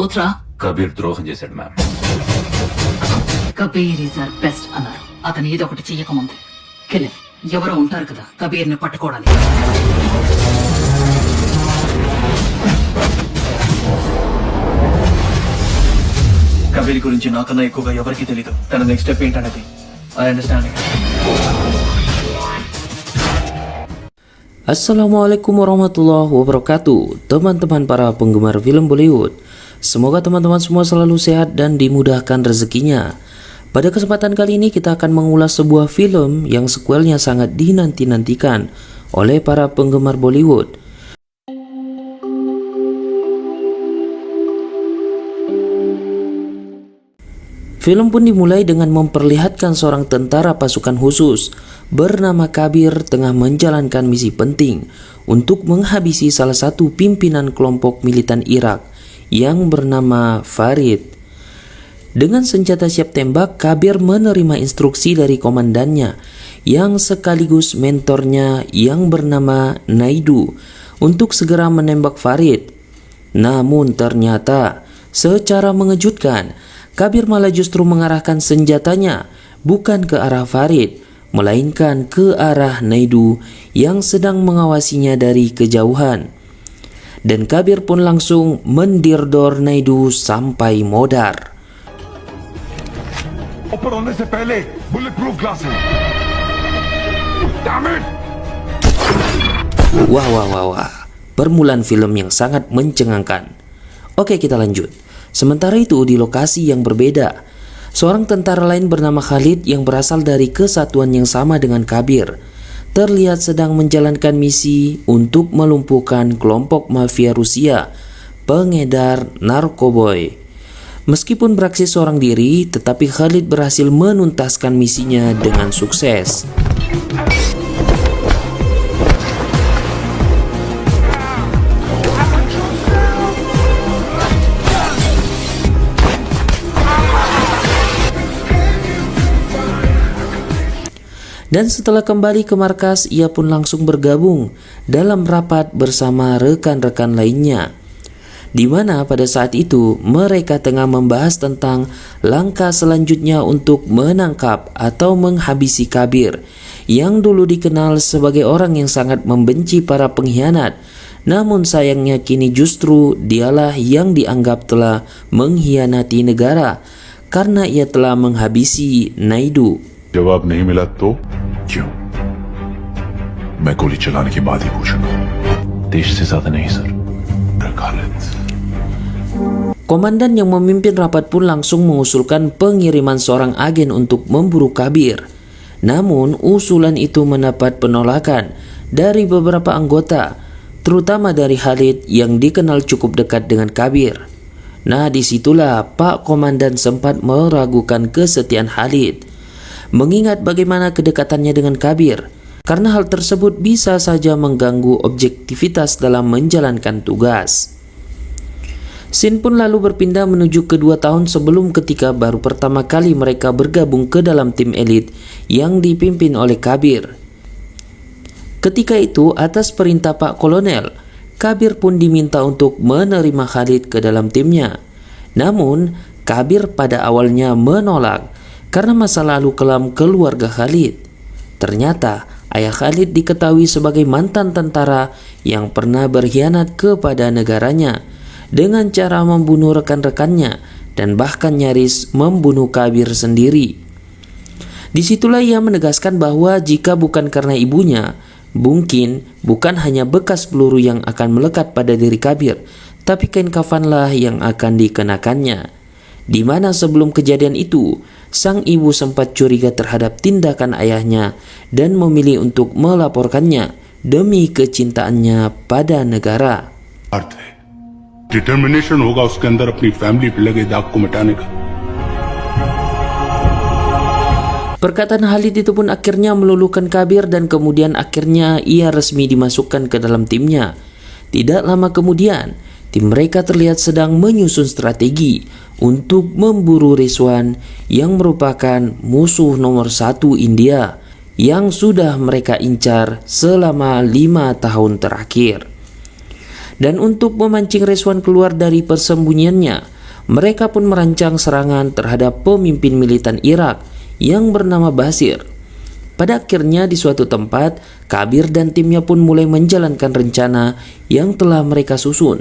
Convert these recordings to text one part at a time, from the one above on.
Malhotra? కబీర్ ద్రోహం చేశాడు మ్యామ్. Kabir is are best అన్నారు. అతను ఏదో ఒకటి చెయ్యకముందే కిల్ హిమ్. ఎవరో ఉంటారు కదా కబీర్ ని పట్టుకోవడానికి. కబీర్ గురించి నాకన్నా ఎక్కువగా ఎవరికి తెలీదు. తన నెక్స్ట్ స్టెప్ ఏంటనేది I understand. Assalamualaikum warahmatullahi wabarakatuh. Teman-teman para penggemar film Bollywood, semoga teman-teman semua selalu sehat dan dimudahkan rezekinya. Pada kesempatan kali ini kita akan mengulas sebuah film yang sequelnya sangat dinanti-nantikan oleh para penggemar Bollywood. Film pun dimulai dengan memperlihatkan seorang tentara pasukan khusus bernama Kabir tengah menjalankan misi penting untuk menghabisi salah satu pimpinan kelompok militan Irak yang bernama Farid. Dengan senjata siap tembak, Kabir menerima instruksi dari komandannya yang sekaligus mentornya yang bernama Naidu untuk segera menembak Farid. Namun ternyata secara mengejutkan, Kabir malah justru mengarahkan senjatanya bukan ke arah Farid, melainkan ke arah Naidu yang sedang mengawasinya dari kejauhan. Dan Kabir pun langsung mendirdor Naidu sampai modar. ऊपर होने से पहले bullet proof glass है। Damn it! Wah. Permulaan film yang sangat mencengangkan. Oke, kita lanjut. Sementara itu di lokasi yang berbeda, seorang tentara lain bernama Khalid yang berasal dari kesatuan yang sama dengan Kabir terlihat sedang menjalankan misi untuk melumpuhkan kelompok mafia Rusia pengedar narkoboy. Meskipun beraksi seorang diri, tetapi Khalid berhasil menuntaskan misinya dengan sukses. Dan setelah kembali ke markas, ia pun langsung bergabung dalam rapat bersama rekan-rekan lainnya, di mana pada saat itu mereka tengah membahas tentang langkah selanjutnya untuk menangkap atau menghabisi Kabir yang dulu dikenal sebagai orang yang sangat membenci para pengkhianat. Namun sayangnya kini justru dialah yang dianggap telah mengkhianati negara karena ia telah menghabisi Naidu. जवाब नहीं मिला तो क्यों? मैं गोली चलाने के बाद ही पूछूंगा। देश से ज्यादा नहीं सर। Khalid. Komandan yang memimpin rapat pun langsung mengusulkan pengiriman seorang agen untuk memburu Kabir. Namun usulan itu mendapat penolakan dari beberapa anggota, terutama dari Khalid yang dikenal cukup dekat dengan Kabir. Nah, disitulah Pak Komandan sempat meragukan kesetiaan Khalid, mengingat bagaimana kedekatannya dengan Kabir, karena hal tersebut bisa saja mengganggu objektivitas dalam menjalankan tugas. Scene pun lalu berpindah menuju ke 2 tahun sebelum ketika baru pertama kali mereka bergabung ke dalam tim elit yang dipimpin oleh Kabir. Ketika itu, atas perintah Pak Kolonel, Kabir pun diminta untuk menerima Khalid ke dalam timnya. Namun, Kabir pada awalnya menolak karena masa lalu kelam keluarga Khalid. Ternyata ayah Khalid diketahui sebagai mantan tentara yang pernah berkhianat kepada negaranya dengan cara membunuh rekan-rekannya dan bahkan nyaris membunuh Kabir sendiri. Disitulah ia menegaskan bahwa jika bukan karena ibunya, mungkin bukan hanya bekas peluru yang akan melekat pada diri Kabir, tapi kain kafanlah yang akan dikenakannya. Di mana sebelum kejadian itu, sang ibu sempat curiga terhadap tindakan ayahnya dan memilih untuk melaporkannya demi kecintaannya pada negara. Determination होगा उसके अंदर अपनी फैमिली पे लगे दाग को मिटाने का. Perkataan Khalid itu pun akhirnya meluluhkan Kabir dan kemudian akhirnya ia resmi dimasukkan ke dalam timnya. Tidak lama kemudian, tim mereka terlihat sedang menyusun strategi untuk memburu Rizwan yang merupakan musuh nomor 1 India yang sudah mereka incar selama 5 tahun terakhir. Dan untuk memancing Rizwan keluar dari persembunyiannya, mereka pun merancang serangan terhadap pemimpin militan Irak yang bernama Basir. Pada akhirnya di suatu tempat, Kabir dan timnya pun mulai menjalankan rencana yang telah mereka susun.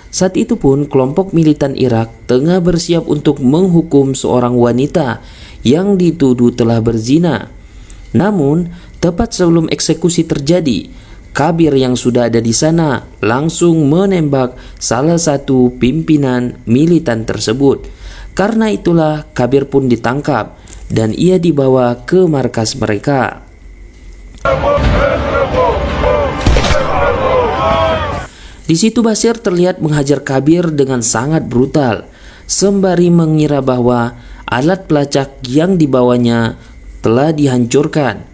Saat itu pun kelompok militan Irak tengah bersiap untuk menghukum seorang wanita yang dituduh telah berzina. Namun, tepat sebelum eksekusi terjadi, Kabir yang sudah ada di sana langsung menembak salah satu pimpinan militan tersebut. Karena itulah Kabir pun ditangkap dan ia dibawa ke markas mereka. Di situ Basir terlihat menghajar Kabir dengan sangat brutal, sembari mengira bahwa alat pelacak yang dibawanya telah dihancurkan.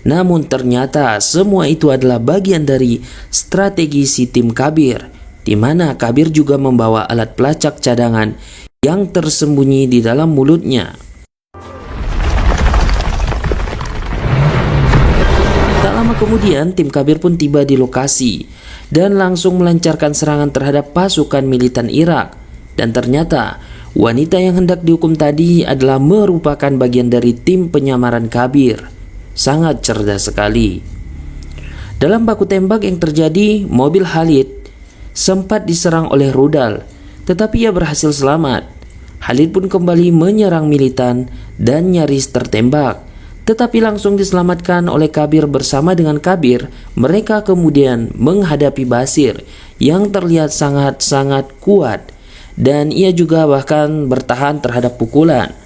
Namun ternyata semua itu adalah bagian dari strategi si tim Kabir, di mana Kabir juga membawa alat pelacak cadangan yang tersembunyi di dalam mulutnya. Tak lama kemudian tim Kabir pun tiba di lokasi dan langsung melancarkan serangan terhadap pasukan militan Irak. Dan ternyata wanita yang hendak dihukum tadi adalah merupakan bagian dari tim penyamaran Kabir. Sangat cerdas sekali. Dalam baku tembak yang terjadi, mobil Khalid sempat diserang oleh rudal, tetapi ia berhasil selamat. Khalid pun kembali menyerang militan dan nyaris tertembak, tetapi langsung diselamatkan oleh Kabir. Bersama dengan Kabir, mereka kemudian menghadapi Basir yang terlihat sangat-sangat kuat, dan ia juga bahkan bertahan terhadap pukulan.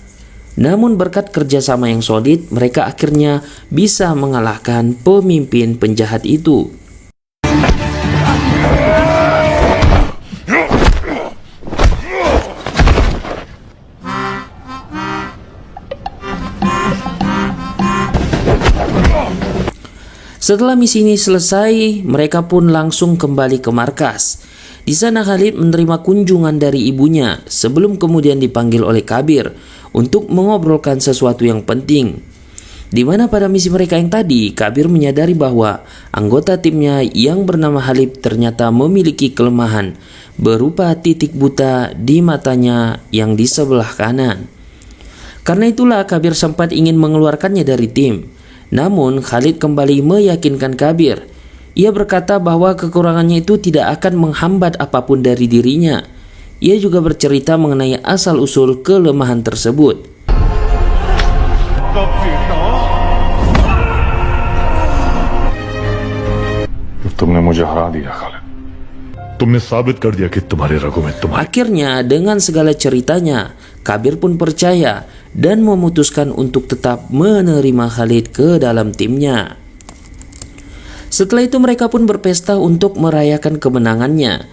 Namun berkat kerjasama yang solid, mereka akhirnya bisa mengalahkan pemimpin penjahat itu. Setelah misi ini selesai, mereka pun langsung kembali ke markas. Di sana Khalid menerima kunjungan dari ibunya sebelum kemudian dipanggil oleh Kabir untuk mengobrolkan sesuatu yang penting. Di mana pada misi mereka yang tadi, Kabir menyadari bahwa anggota timnya yang bernama Khalid ternyata memiliki kelemahan berupa titik buta di matanya yang di sebelah kanan. Karena itulah Kabir sempat ingin mengeluarkannya dari tim. Namun Khalid kembali meyakinkan Kabir. Ia berkata bahwa kekurangannya itu tidak akan menghambat apapun dari dirinya. Ia juga bercerita mengenai asal-usul kelemahan tersebut. तुमने मुझे हरा दिया खालिद तुमने साबित कर दिया कि तुम्हारे रगों में तुम्हारी Akhirnya dengan segala ceritanya, Kabir pun percaya dan memutuskan untuk tetap menerima Khalid ke dalam timnya. Setelah itu mereka pun berpesta untuk merayakan kemenangannya.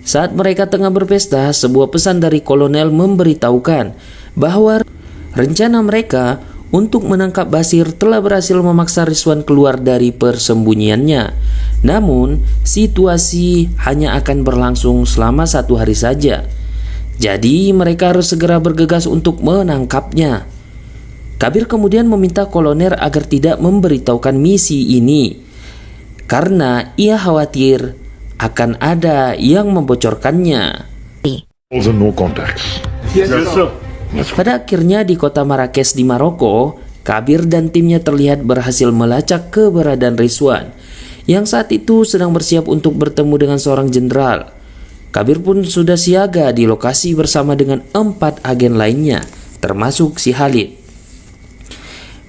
Saat mereka tengah berpesta, sebuah pesan dari kolonel memberitahukan bahwa rencana mereka untuk menangkap Basir telah berhasil memaksa Rizwan keluar dari persembunyiannya. Namun, situasi hanya akan berlangsung selama 1 hari saja. Jadi, mereka harus segera bergegas untuk menangkapnya. Kabir kemudian meminta kolonel agar tidak memberitahukan misi ini, karena ia khawatir akan ada yang membocorkannya. Also no contacts. Pada akhirnya di kota Marrakesh di Maroko, Kabir dan timnya terlihat berhasil melacak keberadaan Rizwan yang saat itu sedang bersiap untuk bertemu dengan seorang jenderal. Kabir pun sudah siaga di lokasi bersama dengan 4 agen lainnya, termasuk si Khalid.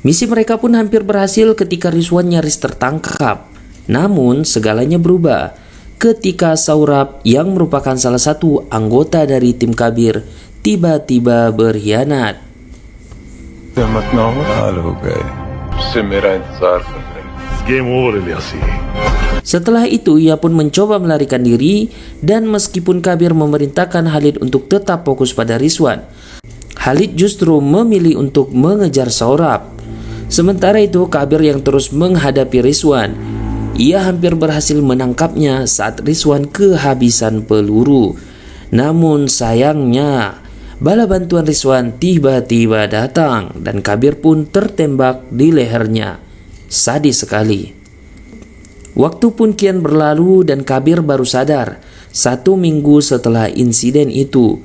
Misi mereka pun hampir berhasil ketika Rizwan nyaris tertangkap. Namun segalanya berubah ketika Saurab yang merupakan salah satu anggota dari tim Kabir tiba-tiba berkhianat. Game over Ilyasi. Setelah itu ia pun mencoba melarikan diri, dan meskipun Kabir memerintahkan Khalid untuk tetap fokus pada Rizwan, Khalid justru memilih untuk mengejar Saurab. Sementara itu Kabir yang terus menghadapi Rizwan, ia hampir berhasil menangkapnya saat Rizwan kehabisan peluru. Namun sayangnya bala bantuan Rizwan tiba-tiba datang dan Kabir pun tertembak di lehernya. Sadis sekali. Waktu pun kian berlalu dan Kabir baru sadar 1 minggu setelah insiden itu.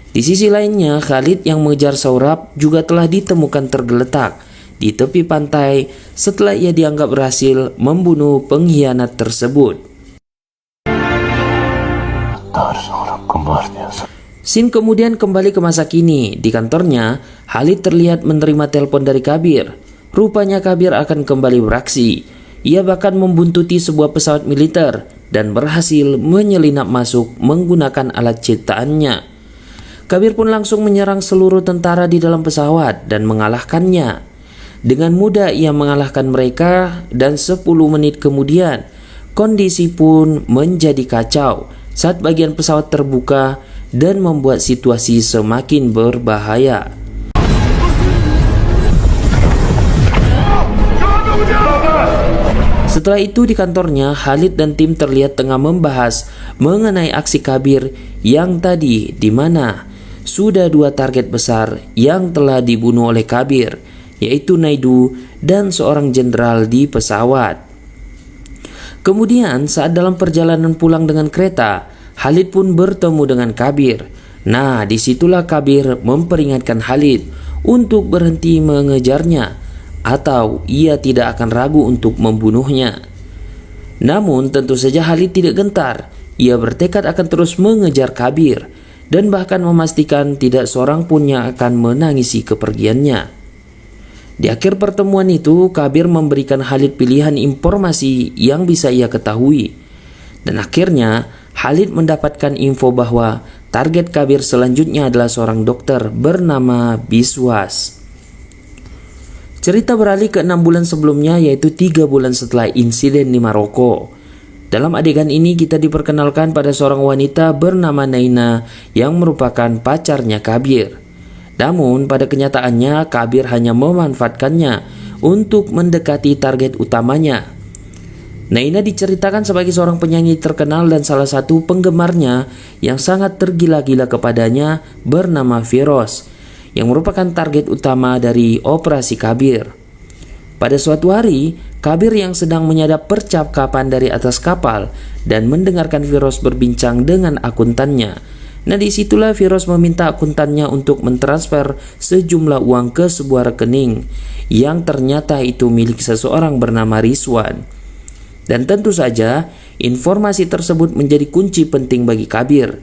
Di sisi lainnya, Khalid yang mengejar Saurab juga telah ditemukan tergeletak di tepi pantai setelah ia dianggap berhasil membunuh pengkhianat tersebut. Scene kemudian kembali ke masa kini. Di kantornya, Khalid terlihat menerima telepon dari Kabir. Rupanya Kabir akan kembali beraksi. Ia bahkan membuntuti sebuah pesawat militer dan berhasil menyelinap masuk menggunakan alat ciptaannya. Kabir pun langsung menyerang seluruh tentara di dalam pesawat dan mengalahkannya. Dengan mudah ia mengalahkan mereka dan 10 menit kemudian kondisi pun menjadi kacau saat bagian pesawat terbuka dan membuat situasi semakin berbahaya. Setelah itu di kantornya, Khalid dan tim terlihat tengah membahas mengenai aksi Kabir yang tadi, di mana sudah 2 target besar yang telah dibunuh oleh Kabir, yaitu Naidu dan seorang jenderal di pesawat. Kemudian saat dalam perjalanan pulang dengan kereta, Khalid pun bertemu dengan Kabir. Nah, disitulah Kabir memperingatkan Khalid untuk berhenti mengejarnya atau ia tidak akan ragu untuk membunuhnya. Namun tentu saja Khalid tidak gentar. Ia bertekad akan terus mengejar Kabir dan bahkan memastikan tidak seorang pun yang akan menangisi kepergiannya. Di akhir pertemuan itu, Kabir memberikan Khalid pilihan informasi yang bisa ia ketahui. Dan akhirnya, Khalid mendapatkan info bahwa target Kabir selanjutnya adalah seorang dokter bernama Biswas. Cerita beralih ke 6 bulan sebelumnya, yaitu 3 bulan setelah insiden di Maroko. Dalam adegan ini kita diperkenalkan pada seorang wanita bernama Naina yang merupakan pacarnya Kabir. Namun pada kenyataannya Kabir hanya memanfaatkannya untuk mendekati target utamanya. Naina diceritakan sebagai seorang penyanyi terkenal dan salah satu penggemarnya yang sangat tergila-gila kepadanya bernama Firoz, yang merupakan target utama dari operasi Kabir. Pada suatu hari, Kabir yang sedang menyadap percakapan dari atas kapal dan mendengarkan Firoz berbincang dengan akuntannya. Nah, disitulah Firoz meminta akuntannya untuk mentransfer sejumlah uang ke sebuah rekening yang ternyata itu milik seseorang bernama Rizwan. Dan tentu saja informasi tersebut menjadi kunci penting bagi Kabir.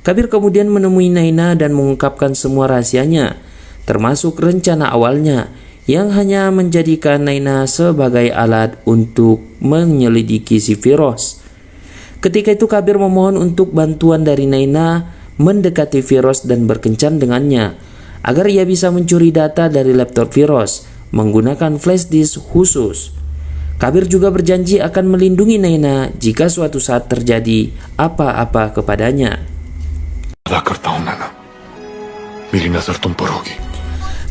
Kabir kemudian menemui Naina dan mengungkapkan semua rahasianya, termasuk rencana awalnya yang hanya menjadikan Naina sebagai alat untuk menyelidiki si Firoz. Ketika itu Kabir memohon untuk bantuan dari Naina mendekati Firoz dan berkencan dengannya agar ia bisa mencuri data dari laptop Firoz menggunakan flash disk khusus. Kabir juga berjanji akan melindungi Naina jika suatu saat terjadi apa-apa kepadanya.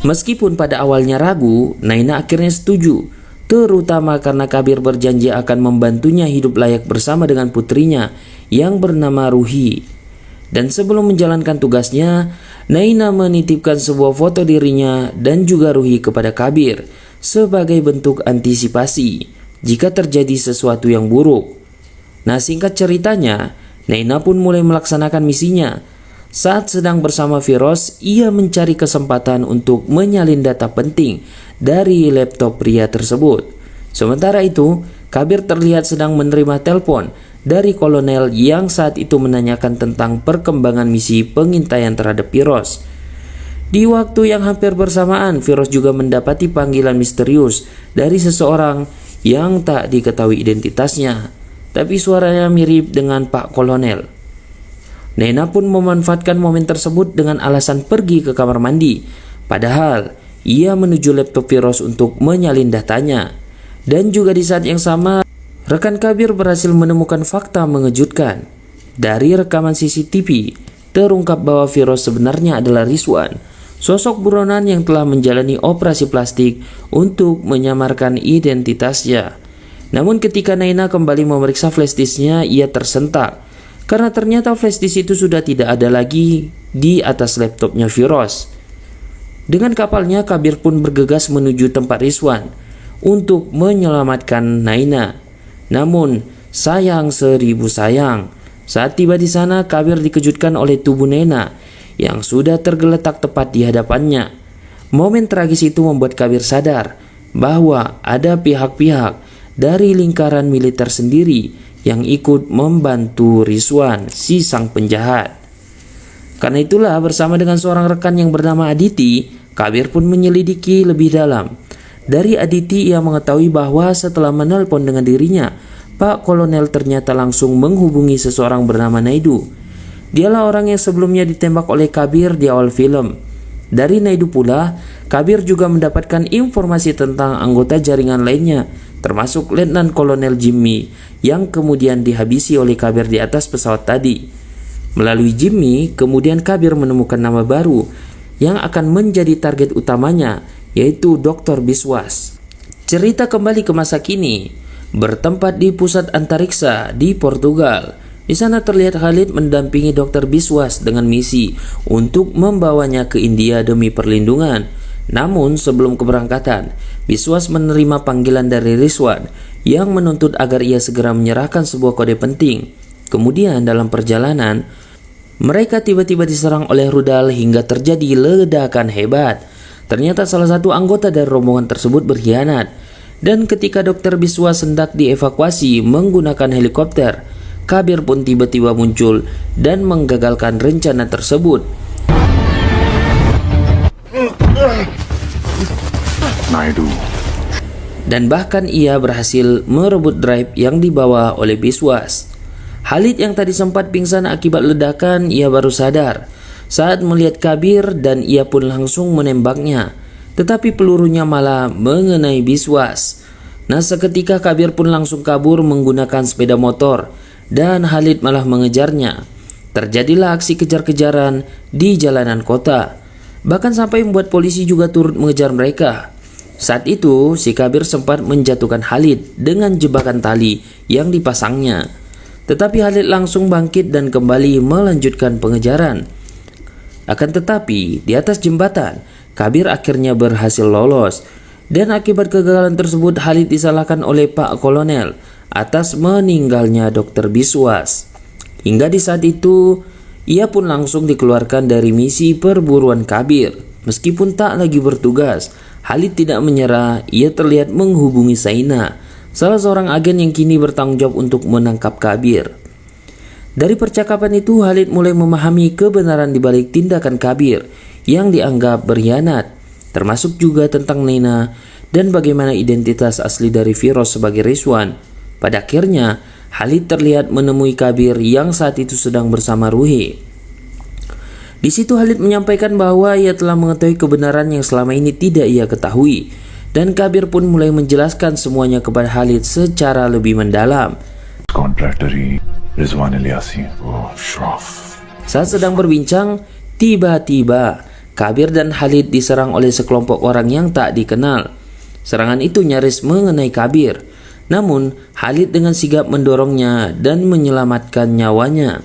Meskipun pada awalnya ragu, Naina akhirnya setuju, terutama karena Kabir berjanji akan membantunya hidup layak bersama dengan putrinya yang bernama Ruhi. Dan sebelum menjalankan tugasnya, Naina menitipkan sebuah foto dirinya dan juga Ruhi kepada Kabir sebagai bentuk antisipasi jika terjadi sesuatu yang buruk. Nah, singkat ceritanya, Naina pun mulai melaksanakan misinya. Saat sedang bersama Firoz, ia mencari kesempatan untuk menyalin data penting dari laptop pria tersebut. Sementara itu, Kabir terlihat sedang menerima telepon dari kolonel yang saat itu menanyakan tentang perkembangan misi pengintaian terhadap Firoz. Di waktu yang hampir bersamaan, Firoz juga mendapati panggilan misterius dari seseorang yang tak diketahui identitasnya, tapi suaranya mirip dengan Pak Kolonel. Naina pun memanfaatkan momen tersebut dengan alasan pergi ke kamar mandi, padahal ia menuju laptop Firoz untuk menyalin datanya. Dan juga di saat yang sama, rekan Kabir berhasil menemukan fakta mengejutkan. Dari rekaman CCTV, terungkap bahwa Firoz sebenarnya adalah Rizwan, sosok buronan yang telah menjalani operasi plastik untuk menyamarkan identitasnya. Namun ketika Naina kembali memeriksa flash disknya, ia tersentak karena ternyata flash disk itu sudah tidak ada lagi di atas laptopnya Firoz. Dengan kapalnya, Kabir pun bergegas menuju tempat Rizwan untuk menyelamatkan Naina. Namun sayang 1000 sayang, saat tiba di sana Kabir dikejutkan oleh tubuh Naina yang sudah tergeletak tepat di hadapannya. Momen tragis itu membuat Kabir sadar bahwa ada pihak-pihak dari lingkaran militer sendiri yang ikut membantu Rizwan, si sang penjahat. Karena itulah bersama dengan seorang rekan yang bernama Aditi, Kabir pun menyelidiki lebih dalam. Dari Aditi ia mengetahui bahwa setelah menelpon dengan dirinya, Pak Kolonel ternyata langsung menghubungi seseorang bernama Naidu. Dialah orang yang sebelumnya ditembak oleh Kabir di awal film. Dari Naidu pula, Kabir juga mendapatkan informasi tentang anggota jaringan lainnya, termasuk Letnan Kolonel Jimmy yang kemudian dihabisi oleh Kabir di atas pesawat tadi. Melalui Jimmy, kemudian Kabir menemukan nama baru yang akan menjadi target utamanya, yaitu Dr. Biswas. Cerita kembali ke masa kini, bertempat di pusat antariksa di Portugal. Di sana terlihat Khalid mendampingi Dr. Biswas dengan misi untuk membawanya ke India demi perlindungan. Namun sebelum keberangkatan, Biswas menerima panggilan dari Rizwan yang menuntut agar ia segera menyerahkan sebuah kode penting. Kemudian dalam perjalanan, mereka tiba-tiba diserang oleh rudal hingga terjadi ledakan hebat. Ternyata salah satu anggota dari rombongan tersebut berkhianat. Dan ketika Dr. Biswas hendak dievakuasi menggunakan helikopter, Kabir pun tiba-tiba muncul dan menggagalkan rencana tersebut. Naidu. Dan bahkan ia berhasil merebut drive yang dibawa oleh Biswas. Khalid yang tadi sempat pingsan akibat ledakan, ia baru sadar saat melihat Kabir dan ia pun langsung menembaknya. Tetapi pelurunya malah mengenai Biswas. Nah, seketika Kabir pun langsung kabur menggunakan sepeda motor dan Khalid malah mengejarnya. Terjadilah aksi kejar-kejaran di jalanan kota. Bahkan sampai membuat polisi juga turut mengejar mereka. Saat itu, si Kabir sempat menjatuhkan Khalid dengan jebakan tali yang dipasangnya. Tetapi Khalid langsung bangkit dan kembali melanjutkan pengejaran. Akan tetapi, di atas jembatan, Kabir akhirnya berhasil lolos. Dan akibat kegagalan tersebut, Khalid disalahkan oleh Pak Kolonel atas meninggalnya Dr. Biswas. Hingga di saat itu, ia pun langsung dikeluarkan dari misi perburuan Kabir. Meskipun tak lagi bertugas, Khalid tidak menyerah. Ia terlihat menghubungi Saina, salah seorang agen yang kini bertanggung jawab untuk menangkap Kabir. Dari percakapan itu, Khalid mulai memahami kebenaran di balik tindakan Kabir yang dianggap berkhianat, termasuk juga tentang Nena dan bagaimana identitas asli dari Firoz sebagai Rizwan. Pada akhirnya, Khalid terlihat menemui Kabir yang saat itu sedang bersama Ruhi. Di situ Khalid menyampaikan bahwa ia telah mengetahui kebenaran yang selama ini tidak ia ketahui. Dan Kabir pun mulai menjelaskan semuanya kepada Khalid secara lebih mendalam. Kontraktor Rizwan Ilyasi. Oh, Shraf. Saat sedang berbincang, tiba-tiba Kabir dan Khalid diserang oleh sekelompok orang yang tak dikenal. Serangan itu nyaris mengenai Kabir. Namun, Khalid dengan sigap mendorongnya dan menyelamatkan nyawanya.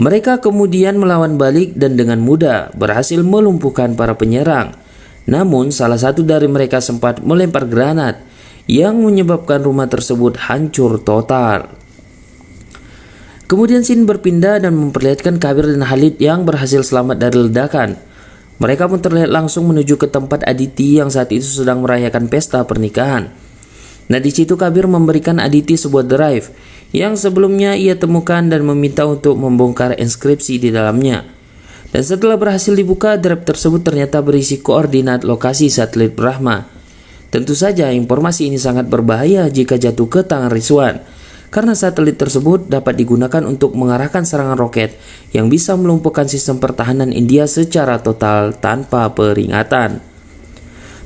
Mereka kemudian melawan balik dan dengan mudah berhasil melumpuhkan para penyerang. Namun salah satu dari mereka sempat melempar granat yang menyebabkan rumah tersebut hancur total. Kemudian scene berpindah dan memperlihatkan Kabir dan Khalid yang berhasil selamat dari ledakan. Mereka pun terlihat langsung menuju ke tempat Aditi yang saat itu sedang merayakan pesta pernikahan. Nah, di situ Kabir memberikan Aditi sebuah drive yang sebelumnya ia temukan dan meminta untuk membongkar inskripsi di dalamnya. Dan setelah berhasil dibuka, drive tersebut ternyata berisi koordinat lokasi satelit Brahma. Tentu saja informasi ini sangat berbahaya jika jatuh ke tangan Rizwan, karena satelit tersebut dapat digunakan untuk mengarahkan serangan roket yang bisa melumpuhkan sistem pertahanan India secara total tanpa peringatan.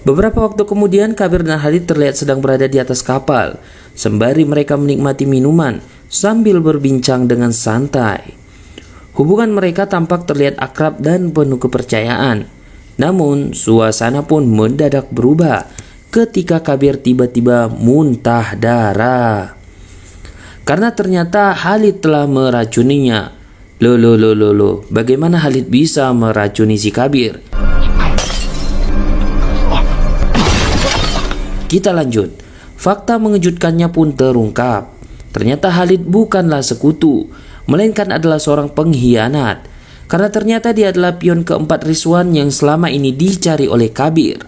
Beberapa waktu kemudian, Kabir dan Khalid terlihat sedang berada di atas kapal, sembari mereka menikmati minuman sambil berbincang dengan santai. Hubungan mereka tampak terlihat akrab dan penuh kepercayaan. Namun, suasana pun mendadak berubah ketika Kabir tiba-tiba muntah darah. Karena ternyata Khalid telah meracuninya. Loh, bagaimana Khalid bisa meracuni si Kabir? Kita lanjut. Fakta mengejutkannya pun terungkap. Ternyata Khalid bukanlah sekutu, melainkan adalah seorang pengkhianat. karena ternyata dia adalah pion keempat Rizwan yang selama ini dicari oleh Kabir.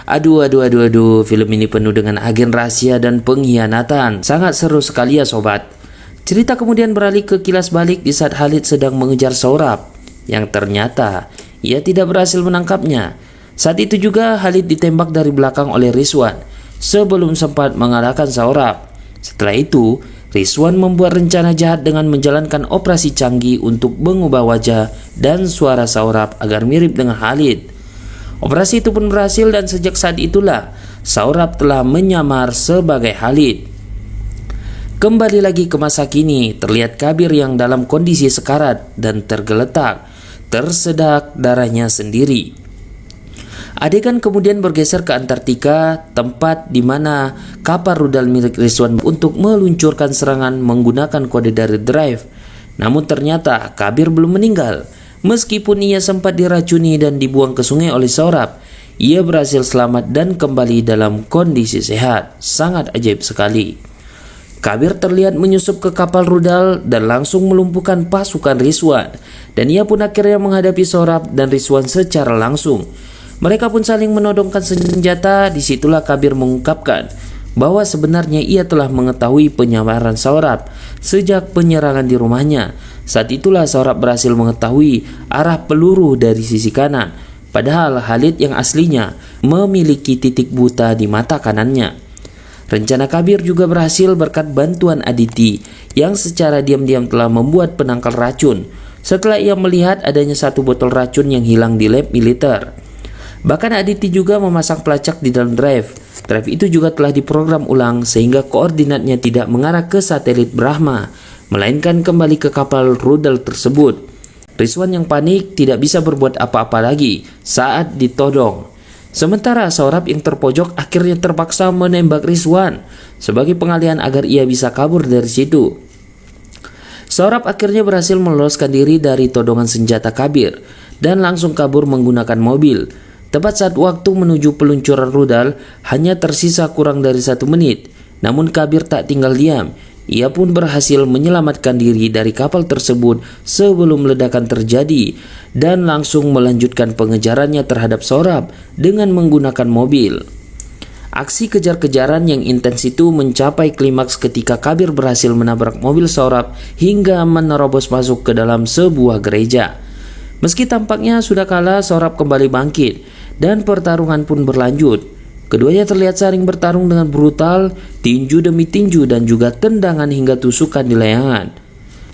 Aduh, film ini penuh dengan agen rahasia dan pengkhianatan. Sangat seru sekali ya sobat. Cerita kemudian beralih ke kilas balik di saat Khalid sedang mengejar Saurabh, yang ternyata ia tidak berhasil menangkapnya. Saat itu juga Khalid ditembak dari belakang oleh Rizwan sebelum sempat mengalahkan Saurabh. Setelah itu, Rizwan membuat rencana jahat dengan menjalankan operasi canggih untuk mengubah wajah dan suara Saurabh agar mirip dengan Khalid. Operasi itu pun berhasil dan sejak saat itulah Saurabh telah menyamar sebagai Khalid. Kembali lagi ke masa kini, terlihat Kabir yang dalam kondisi sekarat dan tergeletak, tersedak darahnya sendiri. Adegan kemudian bergeser ke Antartika, tempat di mana kapal rudal milik Rizwan untuk meluncurkan serangan menggunakan kode dari Drive. Namun ternyata Kabir belum meninggal. Meskipun ia sempat diracuni dan dibuang ke sungai oleh Saurabh, ia berhasil selamat dan kembali dalam kondisi sehat. Sangat ajaib sekali. Kabir terlihat menyusup ke kapal rudal dan langsung melumpuhkan pasukan Rizwan, dan ia pun akhirnya menghadapi Saurabh dan Rizwan secara langsung. Mereka pun saling menodongkan senjata. Disitulah Kabir mengungkapkan bahwa sebenarnya ia telah mengetahui penyamaran Saurabh sejak penyerangan di rumahnya. Saat itulah Saurabh berhasil mengetahui arah peluru dari sisi kanan, padahal Khalid yang aslinya memiliki titik buta di mata kanannya. Rencana Kabir juga berhasil berkat bantuan Aditi yang secara diam-diam telah membuat penangkal racun setelah ia melihat adanya satu botol racun yang hilang di lab militer. Bahkan Aditi juga memasang pelacak di dalam drive. Drive itu juga telah diprogram ulang sehingga koordinatnya tidak mengarah ke satelit Brahma, melainkan kembali ke kapal rudal tersebut. Rizwan yang panik tidak bisa berbuat apa-apa lagi saat ditodong. Sementara Saurabh yang terpojok akhirnya terpaksa menembak Rizwan sebagai pengalihan agar ia bisa kabur dari situ. Saurabh akhirnya berhasil meloloskan diri dari todongan senjata Kabir dan langsung kabur menggunakan mobil. Tepat saat waktu menuju peluncuran rudal hanya tersisa kurang dari 1 menit. Namun Kabir tak tinggal diam. Ia pun berhasil menyelamatkan diri dari kapal tersebut sebelum ledakan terjadi dan langsung melanjutkan pengejarannya terhadap Saurabh dengan menggunakan mobil. Aksi kejar-kejaran yang intens itu mencapai klimaks ketika Kabir berhasil menabrak mobil Saurabh hingga menerobos masuk ke dalam sebuah gereja. Meski tampaknya sudah kalah, Saurabh kembali bangkit dan pertarungan pun berlanjut. Keduanya terlihat saling bertarung dengan brutal, tinju demi tinju dan juga tendangan hingga tusukan di layangan.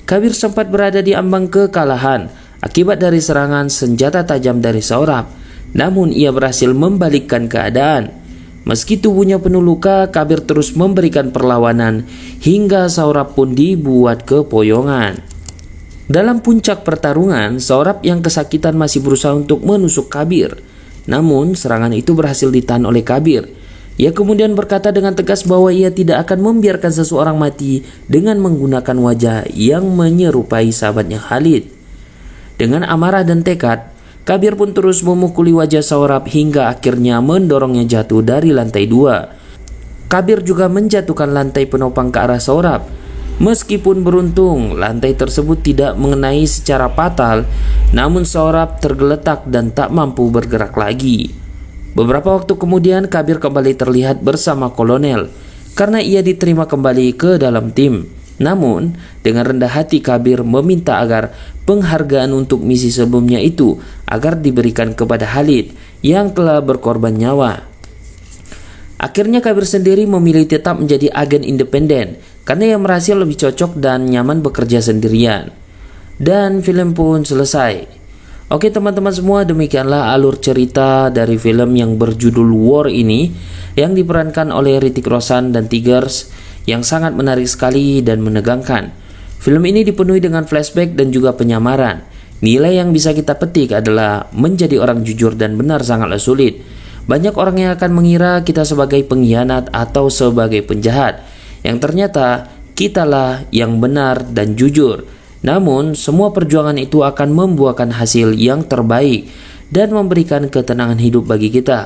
Kabir sempat berada di ambang kekalahan akibat dari serangan senjata tajam dari Saurabh. Namun ia berhasil membalikkan keadaan. Meski tubuhnya penuh luka, Kabir terus memberikan perlawanan hingga Saurabh pun dibuat kepoyongan. Dalam puncak pertarungan, Saurabh yang kesakitan masih berusaha untuk menusuk Kabir. Namun serangan itu berhasil ditahan oleh Kabir. Ia kemudian berkata dengan tegas bahwa ia tidak akan membiarkan seseorang mati dengan menggunakan wajah yang menyerupai sahabatnya Khalid. Dengan amarah dan tekad, Kabir pun terus memukuli wajah Saurabh hingga akhirnya mendorongnya jatuh dari lantai 2. Kabir juga menjatuhkan lantai penopang ke arah Saurabh. Meskipun beruntung, lantai tersebut tidak mengenai secara fatal, namun Saurabh tergeletak dan tak mampu bergerak lagi. Beberapa waktu kemudian Kabir kembali terlihat bersama Kolonel karena ia diterima kembali ke dalam tim. Namun, dengan rendah hati Kabir meminta agar penghargaan untuk misi sebelumnya itu agar diberikan kepada Khalid yang telah berkorban nyawa. Akhirnya Kabir sendiri memilih tetap menjadi agen independen karena ia merasa lebih cocok dan nyaman bekerja sendirian. Dan film pun selesai. Oke teman-teman semua, demikianlah alur cerita dari film yang berjudul War ini yang diperankan oleh Hrithik Roshan dan Tigers, yang sangat menarik sekali dan menegangkan. Film ini dipenuhi dengan flashback dan juga penyamaran. Nilai yang bisa kita petik adalah menjadi orang jujur dan benar sangatlah sulit. Banyak orang yang akan mengira kita sebagai pengkhianat atau sebagai penjahat, yang ternyata kitalah yang benar dan jujur. Namun semua perjuangan itu akan membuahkan hasil yang terbaik dan memberikan ketenangan hidup bagi kita.